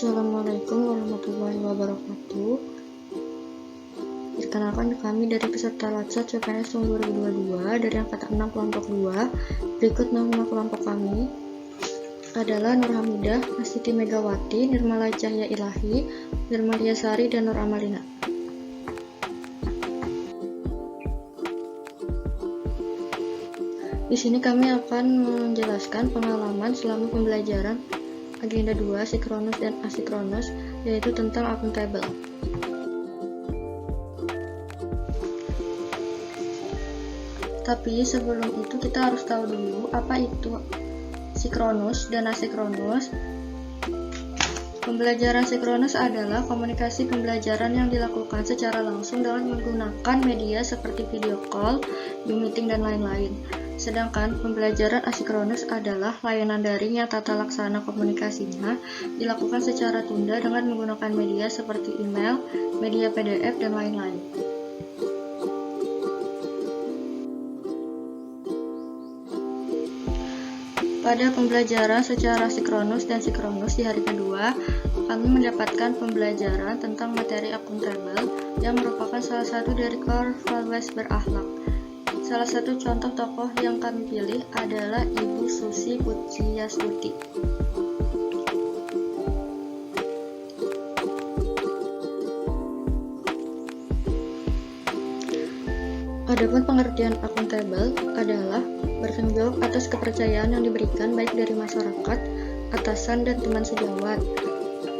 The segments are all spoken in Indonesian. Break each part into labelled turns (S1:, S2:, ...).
S1: Assalamualaikum warahmatullahi wabarakatuh. Perkenalkan, kami dari peserta LATSA CPNS tahun 2022 dari angkatan 6 kelompok 2. Berikut nama kelompok kami adalah Nur Hamidah, Astiti Megawati, Nirmala Cahya Ilahi, Nirmalia Sari, dan Nur Amalina. Di sini kami akan menjelaskan pengalaman selama pembelajaran agenda 2 sinkronus dan asinkronus, yaitu tentang akuntabel. Tapi sebelum itu kita harus tahu dulu apa itu sinkronus dan asinkronus. Pembelajaran sinkronus adalah komunikasi pembelajaran yang dilakukan secara langsung dengan menggunakan media seperti video call, Zoom meeting, dan lain-lain. Sedangkan pembelajaran asinkronus adalah layanan daring yang tata laksana komunikasinya dilakukan secara tunda dengan menggunakan media seperti email, media PDF, dan lain-lain. Pada pembelajaran secara sinkronus dan sinkronus di hari kedua, kami mendapatkan pembelajaran tentang materi akuntabel yang merupakan salah satu dari core values berakhlak. Salah satu contoh tokoh yang kami pilih adalah Ibu Susi Pujiastuti. Adapun pengertian akuntabel adalah bertanggung jawab atas kepercayaan yang diberikan baik dari masyarakat, atasan, dan teman sejawat.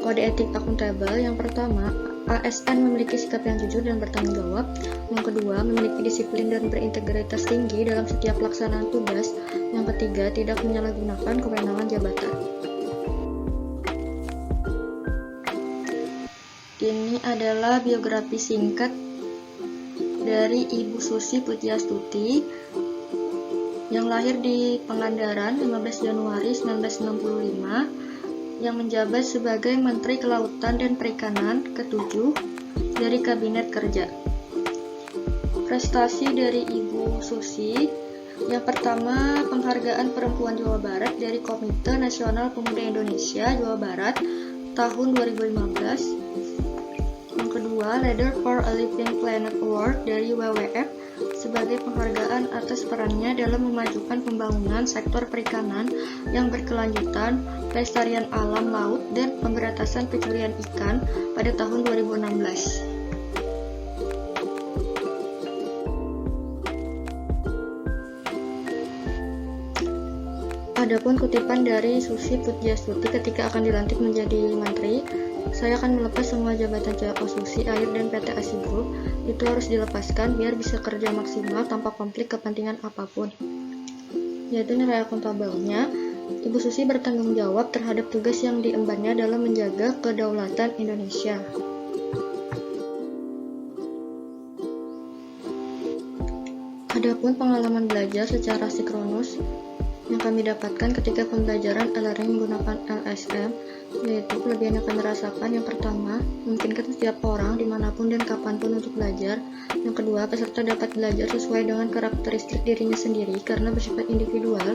S1: Kode etik akuntabel yang pertama, ASN memiliki sikap yang jujur dan bertanggung jawab. Yang kedua, memiliki disiplin dan berintegritas tinggi dalam setiap pelaksanaan tugas. Yang ketiga, tidak menyalahgunakan kewenangan jabatan. Ini adalah biografi singkat dari Ibu Susi Pujiastuti yang lahir di Pangandaran 15 Januari 1965, yang menjabat sebagai Menteri Kelautan dan Perikanan ke-7 dari Kabinet Kerja. Prestasi dari Ibu Susi, yang pertama, penghargaan Perempuan Jawa Barat dari Komite Nasional Pemuda Indonesia Jawa Barat tahun 2015. Yang kedua, Leader for a Living Planet Award dari WWF sebagai penghargaan atas perannya dalam memajukan pembangunan sektor perikanan yang berkelanjutan, pelestarian alam laut, dan pemberantasan pencurian ikan pada tahun 2016. Adapun kutipan dari Susi Pujiastuti ketika akan dilantik menjadi menteri, saya akan melepas semua jabatan CFO Susi Air dan PT ASI Group. Itu harus dilepaskan biar bisa kerja maksimal tanpa konflik kepentingan apapun. Yaitu nilai akuntabelnya, Ibu Susi bertanggung jawab terhadap tugas yang diembannya dalam menjaga kedaulatan Indonesia. Adapun pengalaman belajar secara sinkronus yang kami dapatkan ketika pembelajaran e-learning menggunakan LSM, yaitu kelebihan yang kami rasakan. Yang pertama, memungkinkan setiap orang dimanapun dan kapanpun untuk belajar. Yang kedua, peserta dapat belajar sesuai dengan karakteristik dirinya sendiri karena bersifat individual.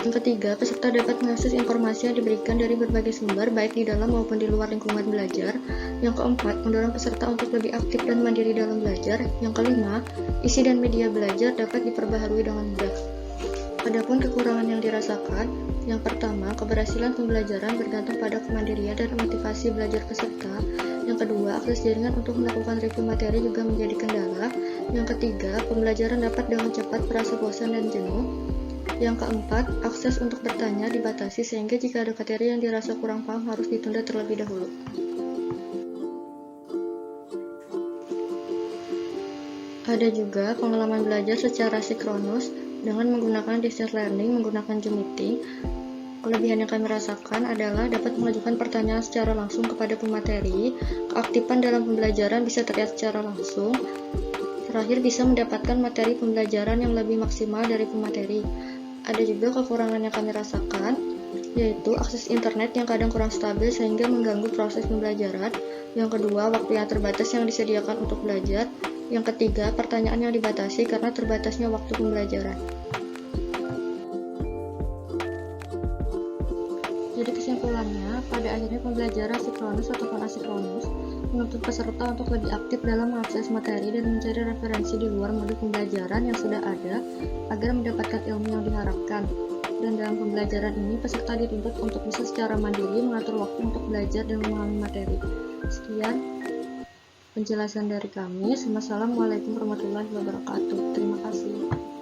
S1: Yang ketiga, peserta dapat mengakses informasi yang diberikan dari berbagai sumber, baik di dalam maupun di luar lingkungan belajar. Yang keempat, mendorong peserta untuk lebih aktif dan mandiri dalam belajar. Yang kelima, isi dan media belajar dapat diperbaharui dengan mudah. Adapun kekurangan yang dirasakan, yang pertama, keberhasilan pembelajaran bergantung pada kemandirian dan motivasi belajar peserta. Yang kedua, akses jaringan untuk melakukan review materi juga menjadi kendala. Yang ketiga, pembelajaran dapat dengan cepat merasa bosan dan jenuh. Yang keempat, akses untuk bertanya dibatasi sehingga jika ada materi yang dirasa kurang paham harus ditunda terlebih dahulu. Ada juga pengalaman belajar secara sinkronus dengan menggunakan distance learning menggunakan Zoom meeting. Kelebihan yang kami rasakan adalah dapat mengajukan pertanyaan secara langsung kepada pemateri, keaktifan dalam pembelajaran bisa terlihat secara langsung, terakhir bisa mendapatkan materi pembelajaran yang lebih maksimal dari pemateri. Ada juga kekurangan yang kami rasakan, yaitu akses internet yang kadang kurang stabil sehingga mengganggu proses pembelajaran. Yang kedua, waktu yang terbatas yang disediakan untuk belajar. Yang ketiga, pertanyaan yang dibatasi karena terbatasnya waktu pembelajaran. Jadi kesimpulannya, Pada akhirnya, pembelajaran sinkronus ataupun asinkronus menuntut peserta untuk lebih aktif dalam mengakses materi dan mencari referensi di luar modul pembelajaran yang sudah ada agar mendapatkan ilmu yang diharapkan. Dan dalam pembelajaran ini, peserta dituntut untuk bisa secara mandiri mengatur waktu untuk belajar dan memahami materi. Sekian penjelasan dari kami. Wassalamualaikum warahmatullahi wabarakatuh. Terima kasih.